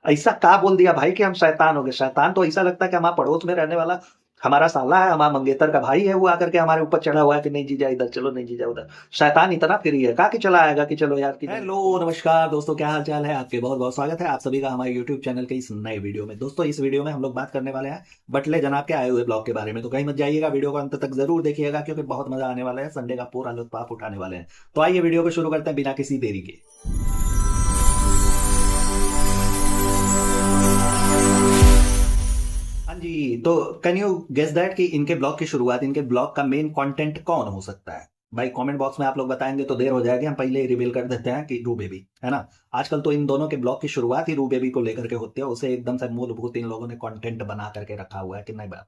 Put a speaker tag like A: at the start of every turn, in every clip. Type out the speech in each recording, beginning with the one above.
A: ऐसा का बोल दिया भाई कि हम शैतान हो गए? शैतान तो ऐसा लगता है कि हमारा पड़ोस में रहने वाला हमारा साला है, हमारा मंगेतर का भाई है, वो आकर के हमारे ऊपर चढ़ा हुआ है कि नहीं जीजा इधर चलो, नहीं जीजा उधर। शैतान इतना फ्री है का कि चला आएगा कि चलो यार कि हेलो नमस्कार दोस्तों, क्या हाल चाल है आपके? बहुत बहुत स्वागत है आप सभी का हमारे यूट्यूब चैनल के इस नए वीडियो में। दोस्तों इस वीडियो में हम लोग बात करने वाले हैं बटले जनाब के आए हुए ब्लॉग के बारे में। तो कहीं मत जाइएगा, वीडियो को अंत तक जरूर देखिएगा क्योंकि बहुत मजा आने वाला है। संडे का पूरा लुत्फ आप उठाने वाले हैं। तो आइए वीडियो को शुरू करते हैं बिना किसी देरी के। हाँ जी, तो कैन यू गेस दैट कि इनके ब्लॉग की शुरुआत, इनके ब्लॉग का मेन कंटेंट कौन हो सकता है? भाई कमेंट बॉक्स में आप लोग बताएंगे तो देर हो जाएगी, हम पहले ही रिवील कर देते हैं कि रू बेबी है ना। आजकल तो इन दोनों के ब्लॉग की शुरुआत ही रू बेबी को लेकर के होती है। उसे एकदम से मूलभूत इन लोगों ने कंटेंट बना करके रखा हुआ है कि नहीं बात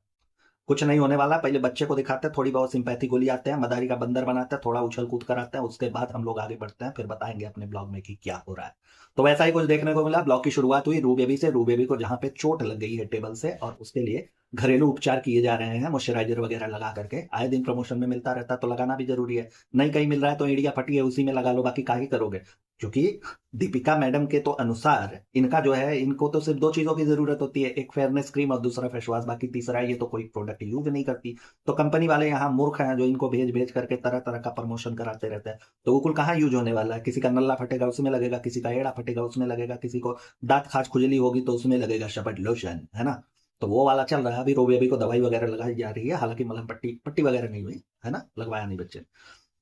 A: कुछ नहीं होने वाला। पहले बच्चे को दिखाते हैं, थोड़ी बहुत सिंपैथी गोली आते हैं, मदारी का बंदर बनाते हैं, थोड़ा उछल कूद कराते हैं, उसके बाद हम लोग आगे बढ़ते हैं, फिर बताएंगे अपने ब्लॉग में कि क्या हो रहा है। तो वैसा ही कुछ देखने को मिला। ब्लॉग की शुरुआत हुई रू बेबी से। रू बेबी को जहां पे चोट लग गई है टेबल से, और उसके लिए घरेलू उपचार किए जा रहे हैं मॉइस्चराइजर वगैरह लगा करके। आए दिन प्रमोशन में मिलता रहता है तो लगाना भी जरूरी है। नहीं कहीं मिल रहा है तो इंडिया फटी है उसी में लगा लो, बाकी काहे करोगे? क्योंकि दीपिका मैडम के तो अनुसार इनका जो है, इनको तो सिर्फ दो चीजों की जरूरत होती है, एक फेयरनेस क्रीम और दूसरा फेस वॉश। बाकी तीसरा ये तो कोई प्रोडक्ट यूज नहीं करती। तो कंपनी वाले यहाँ मूर्ख हैं जो इनको भेज भेज करके तरह तरह का प्रमोशन कराते रहते हैं। तो वो कुल कहाँ यूज होने वाला है? किसी का नल्ला फटेगा उसमें लगेगा, किसी का एड़ा फटेगा उसमें लगेगा, किसी को दांत खाज खुजली होगी तो उसमें लगेगा शपट लोशन, है ना। तो वो वाला चल रहा है। अभी रोबी अभी को दवाई वगैरह लगाई जा रही है, हालांकि मलहम पट्टी पट्टी वगैरह नहीं हुई है ना, लगवाया नहीं बच्चे।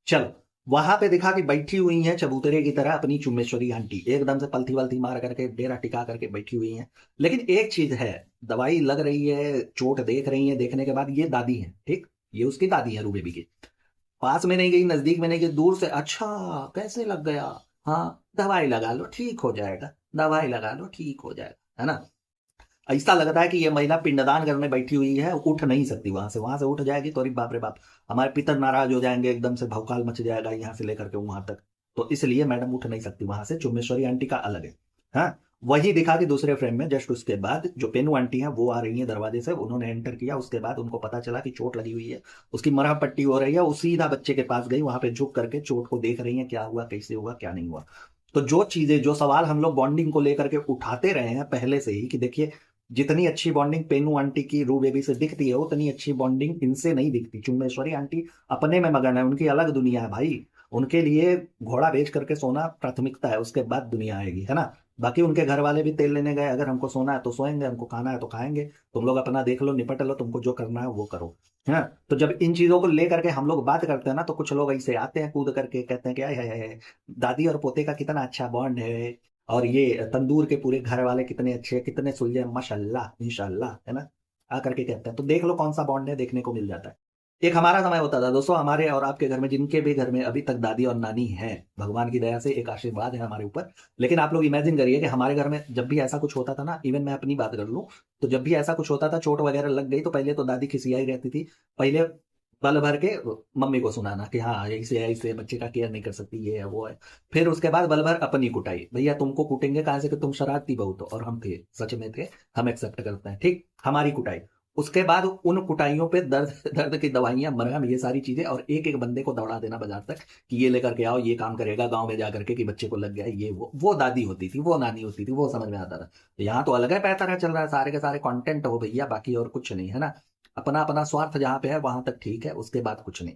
A: चलो, वहां पे दिखा कि बैठी हुई है चबूतरे की तरह अपनी चुम्मेश्वरी आंटी, एकदम से पलथी वलथी मार करके डेरा टिका करके बैठी हुई है। लेकिन एक चीज है, दवाई लग रही है, चोट देख रही है, देखने के बाद ये दादी है, ठीक, ये उसकी दादी है रू बेबी की। पास में नहीं गई, नजदीक में नहीं गई, दूर से अच्छा कैसे लग गया, हाँ दवाई लगा लो ठीक हो जाएगा, दवाई लगा लो ठीक हो जाएगा, है ना। ऐसा लगता है कि ये महिला पिंडदान करने बैठी हुई है, उठ नहीं सकती वहां से उठ जाएगी तो अरे बाप रे बाप, हमारे पितर नाराज हो जाएंगे, एकदम से भौकाल मच जाएगा यहाँ से लेकर के वहां तक। तो इसलिए मैडम उठ नहीं सकती वहां से। चुम्बेश्वरी आंटी का अलग है। हाँ, वही दिखा दी दूसरे फ्रेम में। जस्ट उसके बाद जो पेनू आंटी है वो आ रही है दरवाजे से, उन्होंने एंटर किया। उसके बाद उनको पता चला कि चोट लगी हुई है, उसकी मरहम पट्टी हो रही है। वो सीधा बच्चे के पास गई, वहां पे झुक करके चोट को देख रही है, क्या हुआ, कैसे हुआ, क्या नहीं हुआ। तो जो चीजें, जो सवाल हम लोग बॉन्डिंग को लेकर के उठाते रहे हैं पहले से ही कि देखिए, जितनी अच्छी बॉन्डिंग पेनू आंटी की रू बेबी से दिखती है उतनी अच्छी बॉन्डिंग इनसे नहीं दिखती। चुम्बेश्वरी आंटी अपने में मगन है, उनकी अलग दुनिया है भाई। उनके लिए घोड़ा बेच करके सोना प्राथमिकता है, उसके बाद दुनिया आएगी, है ना। बाकी उनके घर वाले भी तेल लेने गए, अगर हमको सोना है तो सोएंगे, हमको खाना है तो खाएंगे, तुम लोग अपना देख लो, निपट लो, तुमको जो करना है वो करो। है। तो जब इन चीजों को लेकर के हम लोग बात करते हैं ना, तो कुछ लोग ऐसे आते हैं कूद करके, कहते हैं कि आय हाय हाय, दादी और पोते का कितना अच्छा बॉन्ड है, और ये तंदूर के पूरे घर वाले कितने अच्छे, कितने सुलझे, माशाल्लाह इंशाल्लाह, है ना। आकर के कहते हैं तो देख लो कौन सा बॉन्ड है, देखने को मिल जाता है। एक हमारा समय होता था दोस्तों, हमारे और आपके घर में, जिनके भी घर में अभी तक दादी और नानी है, भगवान की दया से एक आशीर्वाद है हमारे ऊपर। लेकिन आप लोग इमेजिन करिए कि हमारे घर में जब भी ऐसा कुछ होता था ना, इवन मैं अपनी बात कर लूं, तो जब भी ऐसा कुछ होता था, चोट वगैरह लग गई, तो पहले तो दादी खिसियाई रहती थी। पहले बल भर के मम्मी को सुनाना कि हाँ ऐसे ऐसे बच्चे का केयर नहीं कर सकती, ये है वो है। फिर उसके बाद बल भर अपनी कुटाई, भैया तुमको कूटेंगे कहाँ से कि तुम शरारती बहुत हो, और हम थे, सच में थे, हम एक्सेप्ट करते हैं, ठीक, हमारी कुटाई। उसके बाद उन कुटाइयों पे दर्द दर्द की दवाइयां, मरहम, ये सारी चीजें, और एक एक बंदे को दौड़ा देना बाजार तक कि ये लेकर के आओ, ये काम करेगा गांव में जाकर के कि बच्चे को लग गया, ये वो दादी होती थी, वो नानी होती थी, वो समझ में आता था। यहाँ तो अलग है पैतरा चल रहा है, सारे के सारे कंटेंट हो भैया, बाकी और कुछ नहीं, है ना। अपना अपना स्वार्थ जहां पे है वहां तक ठीक है, उसके बाद कुछ नहीं।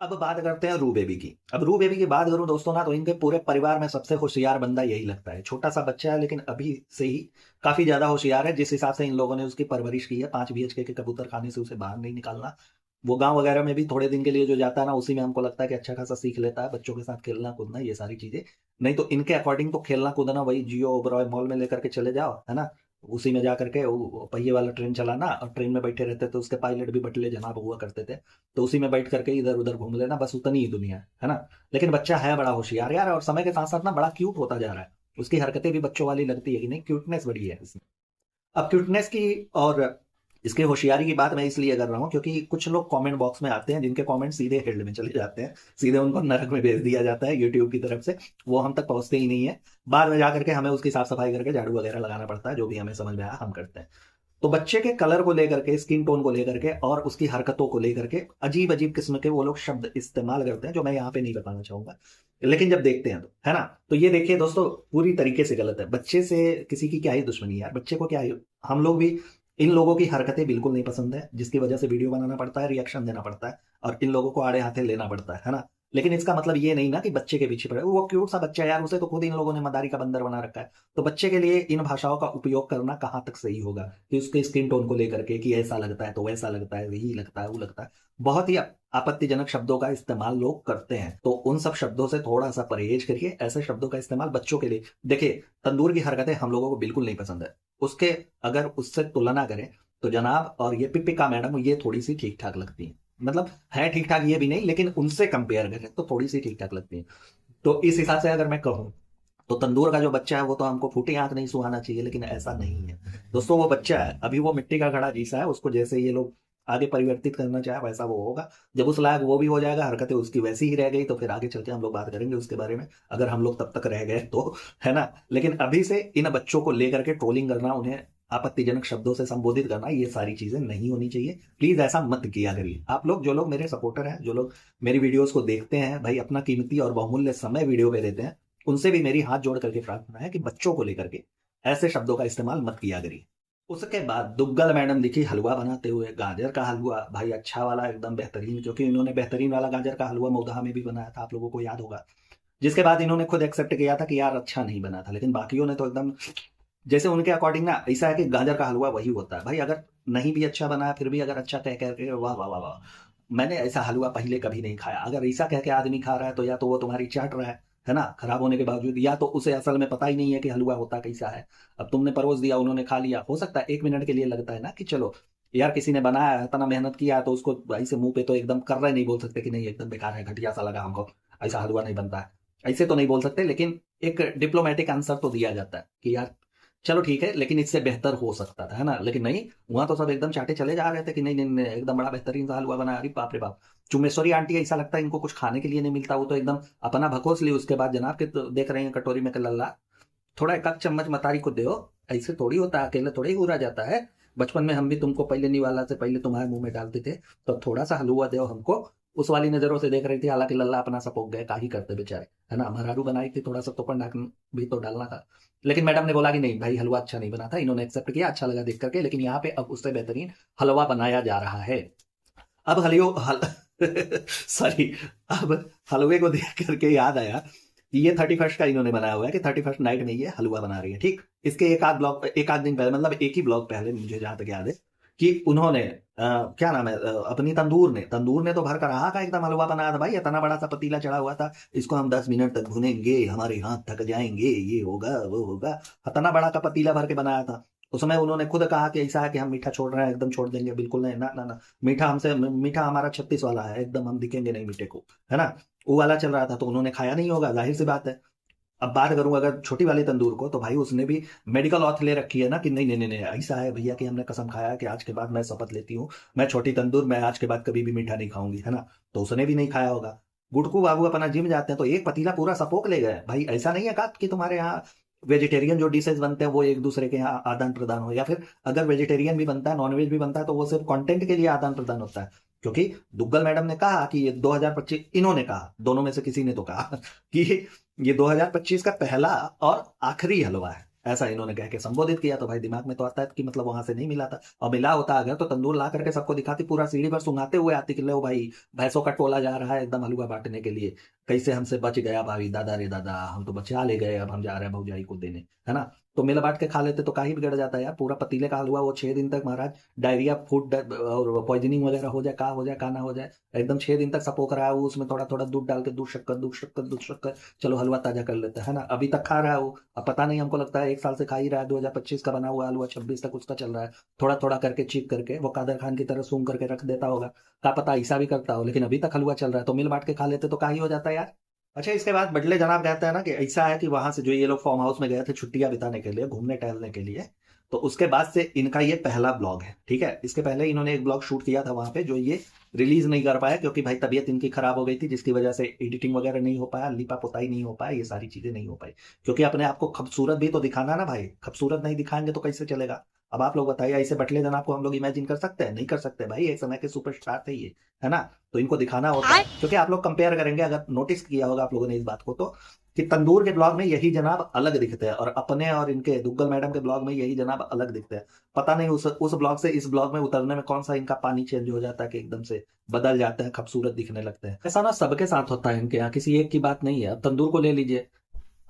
A: अब बात करते हैं रू बेबी की। अब रू बेबी की बात करूं दोस्तों ना, तो इनके पूरे परिवार में सबसे होशियार बंदा यही लगता है। छोटा सा बच्चा है लेकिन अभी से ही काफी ज्यादा होशियार है। जिस हिसाब से इन लोगों ने उसकी परवरिश की है, 5 BHK के कबूतर खाने से उसे बाहर नहीं निकालना। वो गांव वगैरह में भी थोड़े दिन के लिए जो जाता है ना, उसी में हमको लगता है कि अच्छा खासा सीख लेता है, बच्चों के साथ खेलना कूदना, ये सारी चीजें। नहीं तो इनके अकॉर्डिंग तो खेलना कूदना वही जियो ओबरॉय मॉल में लेकर के चले जाओ, है ना। उसी में जा करके वो पहिए वाला ट्रेन चलाना, और ट्रेन में बैठे रहते थे, उसके पायलट भी बटले जनाब हुआ करते थे। तो उसी में बैठ करके इधर उधर घूम लेना, बस उतनी ही दुनिया है ना। लेकिन बच्चा है बड़ा होशियार यार, और समय के साथ साथ ना बड़ा क्यूट होता जा रहा है। उसकी हरकतें भी बच्चों वाली लगती है कि नहीं, क्यूटनेस बड़ी है इसमें। अब क्यूटनेस की और इसके होशियारी की बात मैं इसलिए कर रहा हूँ क्योंकि कुछ लोग कमेंट बॉक्स में आते हैं जिनके कमेंट सीधे हेल्ड में चले जाते हैं, सीधे उनको नरक में भेज दिया जाता है यूट्यूब की तरफ से। वो हम तक पहुंचते ही नहीं है। बाद में जाकर के हमें उसकी साफ सफाई करके झाड़ू वगैरह लगाना पड़ता है, जो भी हमें समझ में आया हम करते हैं। तो बच्चे के कलर को लेकर के, स्किन टोन को लेकर के और उसकी हरकतों को लेकर के अजीब अजीब किस्म के वो लोग शब्द इस्तेमाल करते हैं, जो मैं यहाँ पे नहीं बताना चाहूंगा, लेकिन जब देखते हैं तो, है ना। तो ये देखिए दोस्तों, पूरी तरीके से गलत है। बच्चे से किसी की क्या ही दुश्मनी है यार, बच्चे को क्या ही, हम लोग भी, इन लोगों की हरकतें बिल्कुल नहीं पसंद है, जिसकी वजह से वीडियो बनाना पड़ता है, रिएक्शन देना पड़ता है, और इन लोगों को आड़े हाथे लेना पड़ता है ना। लेकिन इसका मतलब ये नहीं ना कि बच्चे के पीछे पड़े, वो क्यूट सा बच्चा है यार, उसे तो खुद इन लोगों ने मदारी का बंदर बना रखा है। तो बच्चे के लिए इन भाषाओं का उपयोग करना कहाँ तक सही होगा, कि उसके स्किन टोन को लेकर के, कि ऐसा लगता है तो वैसा लगता है, यही लगता है वो लगता है, बहुत ही आपत्तिजनक शब्दों का इस्तेमाल लोग करते हैं। तो उन सब शब्दों से थोड़ा सा परहेज करिए, ऐसे शब्दों का इस्तेमाल बच्चों के लिए, देखिए तंदूर की हरकतें हम लोगों को बिल्कुल नहीं पसंद है, उसके अगर उससे तुलना करें तो जनाब और ये पिपिका मैडम, ये थोड़ी सी ठीक ठाक लगती हैं, मतलब है ठीक ठाक ये भी नहीं, लेकिन उनसे कंपेयर करें तो थोड़ी सी ठीक ठाक लगती हैं। तो इस हिसाब से अगर मैं कहूँ तो तंदूर का जो बच्चा है वो तो हमको फूटी आंख नहीं सुहाना चाहिए, लेकिन ऐसा नहीं है दोस्तों। वो बच्चा है, अभी वो मिट्टी का घड़ा जीसा है, उसको जैसे ये लोग आगे परिवर्तित करना चाहे वैसा वो होगा, जब उस लायक वो भी हो जाएगा, हरकतें उसकी वैसी ही रह गई तो फिर आगे चल के हम लोग बात करेंगे उसके बारे में, अगर हम लोग तब तक रह गए तो, है ना। लेकिन अभी से इन बच्चों को लेकर के ट्रोलिंग करना, उन्हें आपत्तिजनक शब्दों से संबोधित करना, ये सारी चीजें नहीं होनी चाहिए। प्लीज ऐसा मत किया करिए। आप लोग, जो लोग मेरे सपोर्टर हैं, जो लोग मेरी वीडियोस को देखते हैं, भाई अपना कीमती और बहुमूल्य समय वीडियो पे देते हैं, उनसे भी मेरी हाथ जोड़ करके प्रार्थना है कि बच्चों को लेकर के ऐसे शब्दों का इस्तेमाल मत किया करिए। उसके बाद दुग्गल मैडम दिखी हलवा बनाते हुए, गाजर का हलवा भाई अच्छा वाला, एकदम बेहतरीन, क्योंकि इन्होंने बेहतरीन वाला गाजर का हलवा मोदहा में भी बनाया था, आप लोगों को याद होगा। जिसके बाद इन्होंने खुद एक्सेप्ट किया था कि यार अच्छा नहीं बना था, लेकिन बाकियों ने तो एकदम, जैसे उनके अकॉर्डिंग ना, ऐसा है कि गाजर का हलवा वही होता है भाई, अगर नहीं भी अच्छा बना फिर भी अगर अच्छा कह कह के, वाह वाह वाह वाह, मैंने ऐसा हलवा पहले कभी नहीं खाया। अगर ऐसा कह के आदमी खा रहा है तो या तो वो तुम्हारी चाट रहा है ना, खराब होने के बावजूद, या तो उसे असल में पता ही नहीं है कि हलवा होता कैसा है। अब तुमने परोस दिया, उन्होंने खा लिया, हो सकता है 1 मिनट के लिए लगता है ना कि चलो यार किसी ने बनाया है, इतना मेहनत किया है, तो उसको ऐसे मुंह पे तो एकदम कर रहे नहीं बोल सकते कि नहीं एकदम बेकार है, घटिया सा लगा हमको, ऐसा हलवा नहीं बनता है, ऐसे तो नहीं बोल सकते। लेकिन एक डिप्लोमेटिक आंसर तो दिया जाता है कि यार चलो ठीक है, लेकिन इससे बेहतर हो सकता था, है ना। लेकिन नहीं, वहां तो सब एकदम चाटे चले जा रहे थे कि नहीं नहीं नहीं, एकदम बड़ा बेहतरीन सा हलवा बना, अरे बाप रे बाप। चुमेश्वरी आंटी, ऐसा लगता है इनको कुछ खाने के लिए नहीं मिलता, वो तो एकदम अपना भकोस ली, उसके बाद जनाब के तो देख रहे हैं कटोरी में कि लल्ला थोड़ा एक आध चम्मच मतारी को दो, ऐसे थोड़ी होता है, अकेले थोड़ी उड़ा जाता है। बचपन में हम भी तुमको पहले निवाला से पहले तुम्हारे मुंह में डालते थे, तो थोड़ा सा हलवा दो हमको, उस वाली नजरों से देख रही थी, हालांकि लल्ला अपना सपोक गए, का ही करते बेचारे, है ना। मरारू बनाई थी, थोड़ा सा तो ढाक भी तो डालना था। लेकिन मैडम ने बोला कि नहीं भाई हलवा अच्छा नहीं बना था, इन्होंने एक्सेप्ट किया, अच्छा लगा देख करके, लेकिन यहाँ पे अब उससे बेहतरीन हलवा बनाया जा रहा है। अब हलियो हल सॉरी, अब हलवे को देख करके याद आया कि ये 31st का इन्होंने बनाया हुआ है, कि 31st नाइट में ये हलवा बना रही है, ठीक। इसके एक आध दिन पहले, मतलब एक ही ब्लॉग पहले, मुझे जहां तक याद है कि उन्होंने क्या नाम है, अपनी तंदूर ने तो भर कर रहा का एकदम हलवा बनाया था भाई, इतना बड़ा सा पतीला चढ़ा हुआ था, इसको हम 10 मिनट तक भुनेंगे, हमारे हाथ थक जाएंगे, ये होगा वो होगा, इतना बड़ा का पतीला भर के बनाया था। उस समय उन्होंने खुद कहा कि ऐसा है कि हम मीठा छोड़ रहे हैं, एकदम छोड़ देंगे, बिल्कुल नहीं, ना ना ना, मीठा हमारा 36 वाला है, एकदम हम दिखेंगे नहीं मीठे को, है ना। वो वाला चल रहा था, तो उन्होंने खाया नहीं होगा, जाहिर सी बात है। अब बात करूं अगर छोटी वाली तंदूर को, तो भाई उसने भी मेडिकल ऑथ ले रखी है ना, कि नहीं नहीं नहीं नहीं, ऐसा है भैया कि हमने कसम खाया कि आज के बाद मैं शपथ लेती हूँ, मैं छोटी तंदूर, मैं आज के बाद कभी भी मीठा नहीं खाऊंगी, है ना। तो उसने भी नहीं खाया होगा। गुटकू बाबू अपना जिम जाते हैं तो एक पतीला पूरा सपोक ले गए भाई, ऐसा नहीं है का कि तुम्हारे यहाँ वेजिटेरियन जो डिशेज बनते हैं वो एक दूसरे के यहाँ आदान प्रदान हो, या फिर अगर वेजिटेरियन भी बनता है, नॉनवेज भी बनता है, तो वो सिर्फ कंटेंट के लिए आदान प्रदान होता है। क्योंकि दुग्गल मैडम ने कहा कि ये 2025, इन्होंने कहा, दोनों में से किसी ने तो कहा कि ये 2025 का पहला और आखिरी हलवा है, ऐसा इन्होंने कह के संबोधित किया। तो भाई दिमाग में तो आता है कि मतलब वहां से नहीं मिला था, और मिला होता अगर तो तंदूर ला करके सबको दिखाती, पूरा सीढ़ी पर सुनाते हुए आती कि लो भाई भैंसों का टोला जा रहा है एकदम हलवा बांटने के लिए, कैसे हमसे बच गया भाई, दादा रे दादा, हम तो बचा ले गए, अब हम जा रहे हैं भौजाई को देने, है ना। तो मिल बांट के खा लेते तो काहे बिगड़ जाता है यार, पूरा पतीले का हलवा वो 6 दिन तक महाराज, डायरिया, फूड और पॉइजनिंग वगैरह हो जाए, का ना हो जाए, एकदम 6 दिन तक सपोक रहा है वो, उसमें थोड़ा थोड़ा दूध डाल के, दूध शक्कर, चलो हलवा ताजा कर लेते हैं ना, अभी तक खा रहा है वो। अब पता नहीं, हमको लगता है 1 साल से खा ही रहा है, 2025 का बना हुआ हलवा 26 तक उसका चल रहा है, थोड़ा थोड़ा करके चीख करके वो कादर खान की तरह सूंघ करके रख देता होगा, का पता ऐसा भी करता हो, लेकिन अभी तक हलवा चल रहा है, तो मिल बांट के खा लेते तो का ही हो जाता है यार। अच्छा, इसके बाद बडले जनाब कहते हैं ना कि ऐसा है कि वहां से जो ये लोग फार्म हाउस में गए थे छुट्टियां बिताने के लिए, घूमने टहलने के लिए, तो उसके बाद से इनका ये पहला ब्लॉग है, ठीक है। इसके पहले इन्होंने एक ब्लॉग शूट किया था वहां पे, जो ये रिलीज नहीं कर पाया, क्योंकि भाई तबीयत इनकी खराब हो गई थी, जिसकी वजह से एडिटिंग वगैरह नहीं हो पाया, लिपा पोताई नहीं हो पाया, ये सारी चीजें नहीं हो पाई, क्योंकि अपने आप को खूबसूरत भी तो दिखाना ना भाई, खूबसूरत नहीं दिखाएंगे तो कैसे चलेगा। अब आप लोग बताइए, ऐसे बटले जनाब को हम लोग इमेजिन कर सकते हैं? नहीं कर सकते भाई, एक समय के सुपरस्टार थे ये, है ना? तो इनको दिखाना होता है, क्योंकि आप लोग कंपेयर करेंगे, अगर नोटिस किया होगा आप लोगों ने इस बात को, तो कि तंदूर के ब्लॉग में यही जनाब अलग दिखते हैं, और अपने और इनके दुग्गल मैडम के ब्लॉग में यही जनाब अलग दिखते हैं। पता नहीं उस ब्लॉग से इस ब्लॉग में उतरने में कौन सा इनका पानी चेंज हो जाता है कि एकदम से बदल जाते हैं, खूबसूरत दिखने लगते हैं। ऐसा ना सबके साथ होता है इनके यहाँ, किसी एक की बात नहीं है। अब तंदूर को ले लीजिए,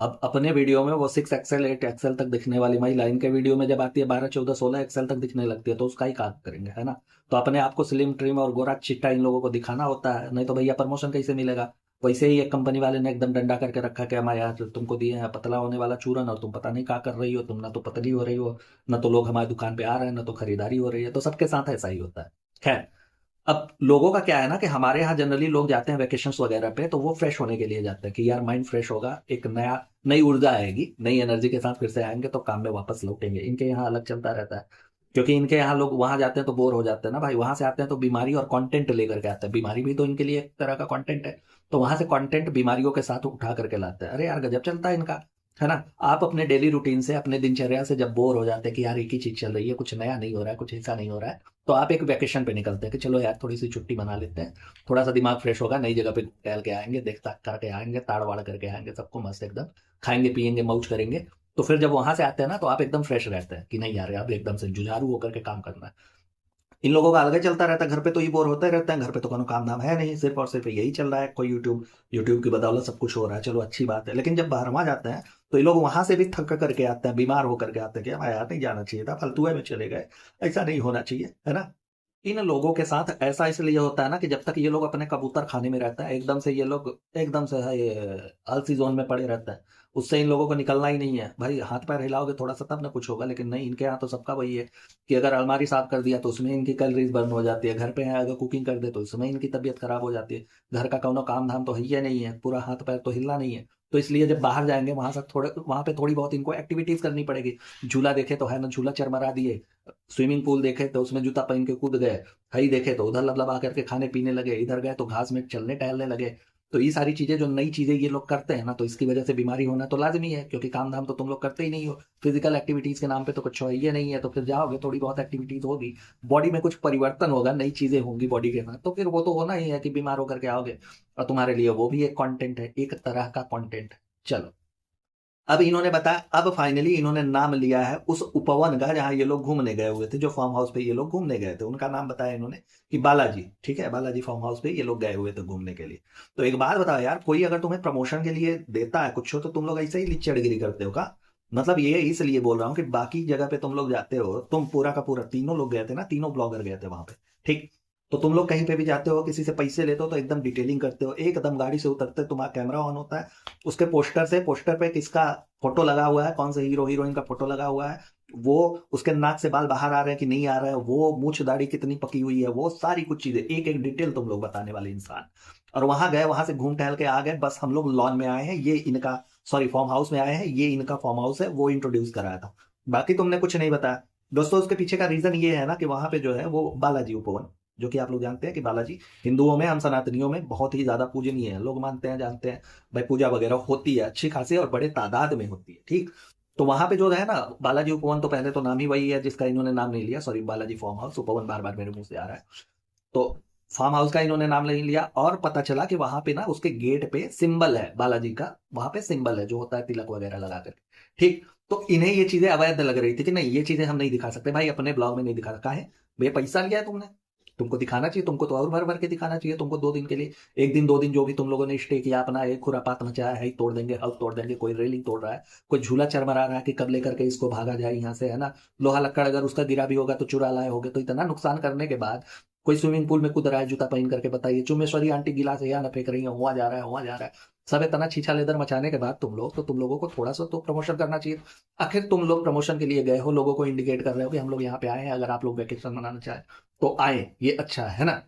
A: अब अपने वीडियो में वो 6 एक्सएल 8 एक्सएल तक दिखने वाली महिला इनके वीडियो में जब आती है 12 14 16 एक्सएल तक दिखने लगती है, तो उसका ही काम करेंगे, है ना? तो अपने आप को स्लिम ट्रिम और गोरा चिट्टा इन लोगों को दिखाना होता है, नहीं तो भैया प्रमोशन कैसे मिलेगा? वैसे ही एक कंपनी वाले ने एकदम डंडा करके रखा कि हमारे यार तुमको दिए हैं पतला होने वाला चूरन, और तुम पता नहीं क्या कर रही हो, तुम ना तो पतली हो रही हो, ना तो लोग हमारी दुकान पे आ रहे हैं, ना तो खरीदारी हो रही है। तो सबके साथ ऐसा ही होता है। खैर, अब लोगों का क्या है ना कि हमारे यहाँ जनरली लोग जाते हैं वेकेशंस वगैरह पे, तो वो फ्रेश होने के लिए जाते हैं कि यार माइंड फ्रेश होगा, एक नई ऊर्जा आएगी, नई एनर्जी के साथ फिर से आएंगे तो काम में वापस लौटेंगे। इनके यहाँ अलग चलता रहता है, क्योंकि इनके यहाँ लोग वहां जाते हैं तो बोर हो जाते हैं ना भाई, वहां से आते हैं तो बीमारी और कंटेंट लेकर के आते हैं। बीमारी भी तो इनके लिए एक तरह का कंटेंट है, तो वहां से कंटेंट बीमारियों के साथ उठा करके लाते हैं। अरे यार गजब चलता है इनका, है ना? आप अपने डेली रूटीन से, अपने दिनचर्या से जब बोर हो जाते हैं कि यार एक ही चीज चल रही है, कुछ नया नहीं हो रहा है, कुछ ऐसा नहीं हो रहा है, तो आप एक वेकेशन पे निकलते हैं कि चलो यार थोड़ी सी छुट्टी मना लेते हैं, थोड़ा सा दिमाग फ्रेश होगा, नई जगह पे टहल के आएंगे, देख ताक करके आएंगे, ताड़ वाड़ करके आएंगे, सबको मस्त एकदम खाएंगे पिएंगे मौज करेंगे। तो फिर जब वहां से आते हैं ना, तो आप एकदम फ्रेश रहते हैं कि नहीं यार अब एकदम से जुझारू होकर के काम करना है। इन लोगों का अलग चलता रहता है, घर पे तो ये बोर होते रहते हैं, घर पे तो कोनो काम धाम है नहीं, सिर्फ और सिर्फ यही चल रहा है, कोई यूट्यूब यूट्यूब की बदौलत सब कुछ हो रहा है, चलो अच्छी बात है। लेकिन जब बाहर जाते हैं तो ये लोग वहां से भी थक करके आते हैं, बीमार होकर के आते हैं कि हमारे यार नहीं जाना चाहिए था, फालतूए में चले गए, ऐसा नहीं होना चाहिए, है ना? इन लोगों के साथ ऐसा इसलिए होता है ना कि जब तक ये लोग अपने कबूतर खाने में रहता है, एकदम से ये लोग एकदम से है ये आलसी जोन में पड़े रहता है, उससे इन लोगों को निकलना ही नहीं है भाई। हाथ पैर हिलाओगे थोड़ा सा तब ना कुछ होगा, लेकिन नहीं, इनके यहाँ तो सबका वही है कि अगर अलमारी साफ कर दिया तो उसमें इनकी कैलोरीज बर्न हो जाती है, घर पे है अगर कुकिंग कर दे तो उसमें इनकी तबीयत खराब हो जाती है, घर का कोनो काम धाम तो है ही नहीं है, पूरा हाथ पैर तो हिलना नहीं है। तो इसलिए जब बाहर जाएंगे वहां से थोड़े, वहां पे थोड़ी बहुत इनको एक्टिविटीज करनी पड़ेगी। झूला देखे तो है ना, झूला चरमरा दिए, स्विमिंग पूल देखे तो उसमें जूता पहन के कूद गए, हई देखे तो उधर लबलबा करके खाने पीने लगे, इधर गए तो घास में चलने टहलने लगे। तो ये सारी चीजें जो नई चीजें ये लोग करते हैं ना, तो इसकी वजह से बीमारी होना तो लाजमी है, क्योंकि काम धाम तो तुम लोग करते ही नहीं हो, फिजिकल एक्टिविटीज के नाम पे तो कुछ है ही नहीं है। तो फिर जाओगे, थोड़ी बहुत एक्टिविटीज होगी, बॉडी में कुछ परिवर्तन होगा, नई चीजें होंगी बॉडी के साथ, तो फिर वो तो होना ही है कि बीमार होकर के आओगे, और तुम्हारे लिए वो भी एक कंटेंट है, एक तरह का कंटेंट। चलो, अब इन्होंने बताया, अब फाइनली इन्होंने नाम लिया है उस उपवन का जहां ये लोग घूमने गए हुए थे, जो फार्म हाउस पे ये लोग घूमने गए थे, उनका नाम बताया इन्होंने कि बालाजी। ठीक है, बालाजी फार्म हाउस पे ये लोग गए हुए थे घूमने के लिए। तो एक बात बताओ यार, कोई अगर तुम्हें प्रमोशन के लिए देता है कुछ हो, तो तुम लोग ऐसे ही लिच्चड़गिरी करते हो का? मतलब ये इसलिए बोल रहा हूँ कि बाकी जगह पे तुम लोग जाते हो, तुम पूरा का पूरा तीनों लोग गए थे ना, तीनों ब्लॉगर गए थे वहां पे, ठीक? तो तुम लोग कहीं पे भी जाते हो, किसी से पैसे लेते हो तो एकदम डिटेलिंग करते हो, एकदम गाड़ी से उतरते तुम्हारा कैमरा ऑन होता है, उसके पोस्टर पे किसका फोटो लगा हुआ है, कौन से हीरो हीरोइन का फोटो लगा हुआ है, वो उसके नाक से बाल बाहर आ रहे हैं कि नहीं आ रहे हैं, वो मूछ दाढ़ी कितनी पकी हुई है, वो सारी कुछ चीजें एक एक डिटेल तुम लोग बताने वाले इंसान। और वहां गए, वहां से घूम टहल के आ गए, बस हम लोग लॉन में आए हैं, ये इनका, सॉरी फार्म हाउस में आए हैं, ये इनका फार्म हाउस है, वो इंट्रोड्यूस कराया था, बाकी तुमने कुछ नहीं बताया। दोस्तों उसके पीछे का रीजन ये है ना कि वहां पे जो है वो बालाजी उपवन, जो कि आप लोग जानते हैं कि बालाजी हिंदुओं में, हम सनातनियों में बहुत ही ज्यादा पूजनीय है, लोग मानते हैं, जानते हैं भाई, पूजा वगैरह होती है अच्छी खासी और बड़े तादाद में होती है, ठीक? तो वहां पे जो है ना बालाजी उपवन, तो पहले तो नाम ही वही है जिसका इन्होंने नाम नहीं लिया, सॉरी बालाजी फार्म हाउस, उपवन बार बार मेरे मुंह से आ रहा है। तो फार्म हाउस का इन्होंने नाम नहीं लिया, और पता चला कि वहां पे ना उसके गेट पे सिंबल है बालाजी का, वहां पे सिंबल है जो होता है तिलक वगैरह लगा करके, ठीक? तो इन्हें ये चीजें अवैध लग रही थी कि नहीं ये चीजें हम नहीं दिखा सकते भाई, अपने ब्लॉग में नहीं दिखा सकता है, भैया पैसा लिया है तुमने, तुमको दिखाना चाहिए, तुमको तो और भर भर के दिखाना चाहिए, तुमको 2 दिन के लिए, एक दिन 2 दिन जो भी तुम लोगों ने स्टे किया अपना, एक खुरापात मचाया है, तोड़ देंगे, हाउस तोड़ देंगे, कोई रेलिंग तोड़ रहा है, कोई झूला चरमरा रहा है कि कब लेकर के इसको भागा जाए यहाँ से, है ना? लोहा लक्कड़ अगर उसका गिरा भी होगा तो चुरा लाए होगे, तो इतना नुकसान करने के बाद कोई स्विमिंग पूल में कूद रहा है जूता पहन करके, बताइए चुमेश्वरी आंटी गिलास या न फेंक रही है, हुआ जा रहा है, हुआ जा रहा है, सब इतना छीछा लेदर मचाने के बाद तुम लोग, तो तुम लोगों को थोड़ा सा तो प्रमोशन करना चाहिए। आखिर तुम लोग प्रमोशन के लिए गए हो, लोगों को इंडिकेट कर रहे हो कि हम लोग यहाँ पे आए हैं, अगर आप लोग वेकेशन मनाना चाहें तो आए, ये अच्छा है ना?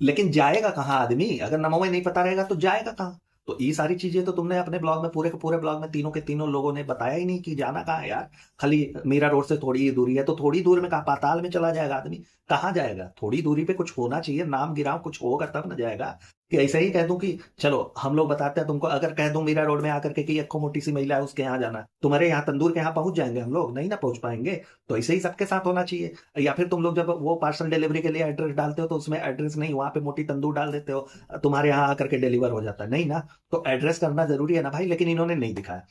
A: लेकिन जाएगा कहाँ आदमी, अगर नमोई नहीं पता रहेगा तो जाएगा कहाँ? तो ये सारी चीजें तो तुमने अपने ब्लॉग में, पूरे के पूरे ब्लॉग में तीनों के तीनों लोगों ने बताया ही नहीं कि जाना कहाँ है यार। खाली मीरा रोड से थोड़ी ही दूरी है, तो थोड़ी दूर में कहा पाताल में चला जाएगा आदमी? कहाँ जाएगा? थोड़ी दूरी पे कुछ होना चाहिए, नाम गिराम कुछ होगा तब ना जाएगा। कि ऐसे ही कह दूं कि चलो हम लोग बताते हैं तुमको, अगर कह दूं मीरा रोड में आकर के कि एक मोटी सी महिला है उसके यहाँ जाना, तुम्हारे यहाँ तंदूर के यहाँ पहुंच जाएंगे हम लोग? नहीं ना पहुंच पाएंगे। तो ऐसे ही सबके साथ होना चाहिए। या फिर तुम लोग जब वो पार्सल डिलीवरी के लिए एड्रेस डालते हो तो उसमें एड्रेस नहीं, वहां पे मोटी तंदूर डाल देते हो, तुम्हारे यहाँ आकर के डिलीवर हो जाता है, नहीं ना। तो एड्रेस करना जरूरी है ना भाई, लेकिन इन्होंने नहीं दिखाया।